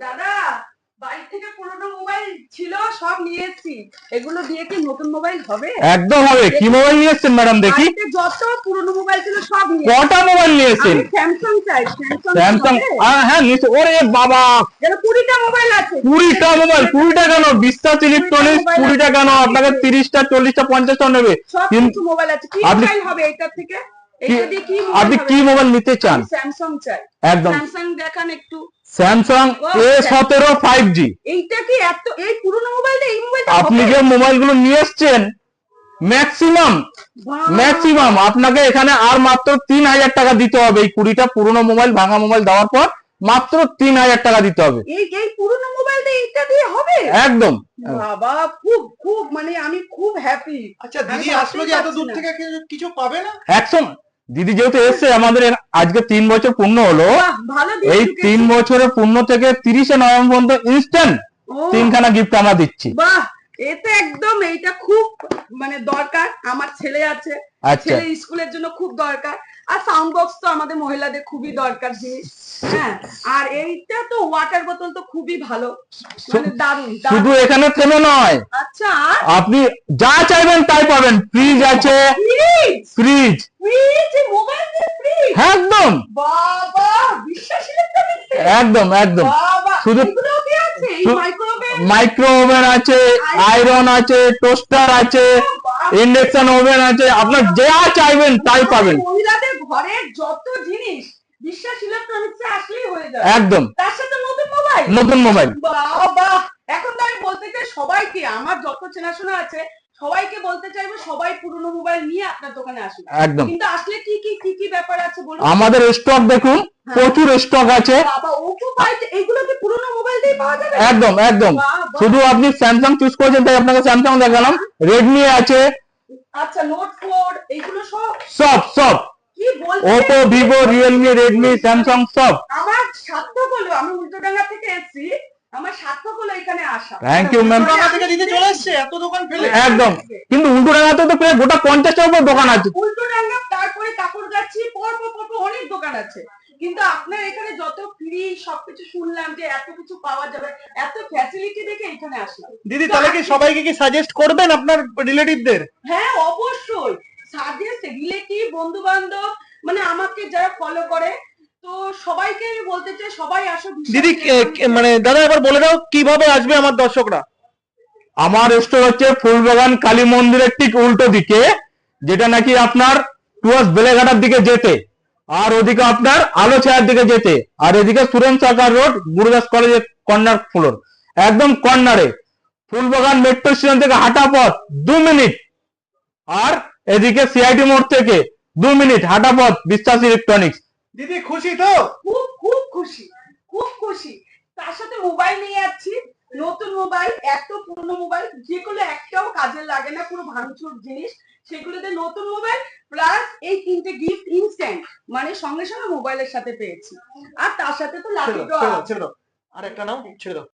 দাদা, বাড়ি থেকে পুরনো মোবাইল ছিল সব নিয়েছি, এগুলো দিয়ে কি নতুন মোবাইল হবে? একদম হবে। কি মোবাইল নিয়ে এসেছেন ম্যাডাম দেখি? বাড়িতে যত পুরনো মোবাইল ছিল সব নিয়েছি। কটা মোবাইল নিয়েছেন? আমি স্যামসাং চাই। স্যামসাং? হ্যাঁ নিশ্চয়। ওরে বাবা, এর 20টা মোবাইল আছে। 20টা মোবাইল? 20টা কেন? বিশ্বাস ইলেকট্রনিক্স 20টা কেন? আপনাকে 30টা 40টা 50টা নেবে। সব কিছু মোবাইল আছে। কি মোবাইল হবে এটা থেকে? এটা দিয়ে কি মোবাইল? আপনি কি মোবাইল নিতে চান? স্যামসাং চাই। একদম স্যামসাং দেখান একটু। Samsung A17 5G। এইটা কি এত এই পুরনো মোবাইল এই মোবাইলটা আপনি যে মোবাইলগুলো নিয়ে এসেছেন ম্যাক্সিমাম আপনাকে এখানে আর মাত্র 3000 টাকা দিতে হবে। এই 20টা পুরনো মোবাইল, ভাঙা মোবাইল দেওয়ার পর মাত্র 3000 টাকা দিতে হবে। এই পুরনো মোবাইল দিয়ে এটা দিয়ে হবে? একদম। বাবা, খুব খুব মানে আমি খুব হ্যাপি। আচ্ছা দিদি আসলো যে এত দূর থেকে কিছু পাবে না? একদম। দিদি যেহেতু এসছে, আমাদের আজকে 3 বছর পূর্ণ হলো। ভালো। এই 3 বছরের পূর্ণ থেকে 30শে নভেম্বর পর্যন্ত ইনস্ট্যান্ট 3খানা গিফট আমরা দিচ্ছি। বাহ, এটা একদম এইটা খুব মানে দরকার। আমার ছেলে আছে, ছেলে স্কুলের জন্য খুব দরকার। আর সাউন্ড বক্স তো আমাদের মহিলাদের খুবই দরকার জিনিস। হ্যাঁ, আর এইটা তো ওয়াটার বোতল তো খুবই ভালো, মানে দারুণ। শুধু এখানে থেমে নয়, আচ্ছা আপনি যা চাইবেন তাই পাবেন। ফ্রিজ আছে, ফ্রিজ মোবাইল দিয়ে ফ্রিজ। একদম বাবা, বিশ্বাসই লাগছে না। একদম একদম। বাবা, শুধু এগুলো কি আছে? এই মাইক্রোওভেন? মাইক্রো ওভেন আছে, আয়রন আছে, টোস্টার আছে, ইন্ডাকশন ওভেন আছে। আপনার যা চাইবেন তাই পাবেন। মহিলাদের ঘরের যত জিনিস বিশ্বাস ইলেকট্রনিক্সে আসলেই হয়ে যাবে। একদম। তার সাথে নতুন মোবাইল। বাবা, এখন তো আমি বলতে চাই সবাইকে, আমার যত চেনাশোনা আছে সবাইকে বলতে চাইবো সবাই পুরনো মোবাইল নিয়ে আপনার দোকানে আসুন। একদম। কিন্তু আসলে কি ব্যাপার আছে বলুন? আমাদের স্টক দেখুন, প্রচুর স্টক আছে। বাবা, ওপো ফাইভ এগুলো কি পুরনো মোবাইল দিয়ে পাওয়া যাবে? একদম একদম। শুধু আপনি স্যামসাং চুজ করেছেন তাই আপনাকে স্যামসাং দেখালাম। রেডমি আছে। আচ্ছা, নোট 4 এগুলো সব কি বলছেন? Oppo, Vivo, Realme, Redmi, Samsung সব। আমার সার্থক হলো, আমি উল্টোডাঙ্গা থেকে এসেছি, আমার সার্থক হলো এখানে আসা। Thank you ma'am. উল্টোডাঙ্গা থেকে দিদি চলে এসছে এত দোকান ফেলে? একদম। কিন্তু উল্টোডাঙ্গাতে তো প্রায় গোটা 50টার উপর দোকান আছে। উল্টোডাঙ্গা, তারপরে কাপড়গাছি, পরপর অনেক দোকান আছে। কিন্তু আপনার এখানে যত ফ্রি সবকিছু শুনলাম যে এত কিছু পাওয়া যাবে, এত ফ্যাসিলিটি দেখে এখানে আসলাম। দিদি তাহলে কি সবাইকে কি সাজেস্ট করবেন আপনার রিলেটিভদের? হ্যাঁ অবশ্যই সাজেস্ট, রিলেটিভ, বন্ধু বান্ধব, মানে আমাকে যারা ফলো করে, তো সবাইকে আমি বলতে চাই সবাই আসো। দিদি মানে দাদা এবার বলে দাও কিভাবে আসবে আমার দর্শকরা? আমার স্টোর হচ্ছে ফুলবাগান কালী মন্দিরের ঠিক উল্টো দিকে, যেটা নাকি আপনার টুয়ার্স বেলেঘাটার দিকে যেতে, আর ওদিকে আপনার আলো ছায়ার দিকে যেতে, আর এদিকে সুরেন সরকার রোড, গুরুদাস কলেজের কর্নার ফ্লোর, একদম কর্নারে। ফুলবাগান মেট্রো স্টেশন থেকে হাঁটা পথ 2 মিনিট, আর এদিকে সিআইটি মোড় থেকে 2 মিনিট হাঁটা পথ বিশ্বাস ইলেকট্রনিক্স। দিদি খুশি তো? খুব খুশি, খুব খুশি। তার সাথে মোবাইল নিয়ে যাচ্ছি, নতুন মোবাইল। এত পুরনো মোবাইল যেগুলো একটাও কাজে লাগে না, পুরো ভাঙচুর জিনিস, সেগুলোতে নতুন মোবাইল প্লাস এই 3টে গিফট ইনস্ট্যান্ট, মানে সঙ্গে সঙ্গে মোবাইলের সাথে পেয়েছি। আর তার সাথে তো লাকি ড্র। ছেড়ে দাও, আর একটা নাও, ছেড়ে দাও।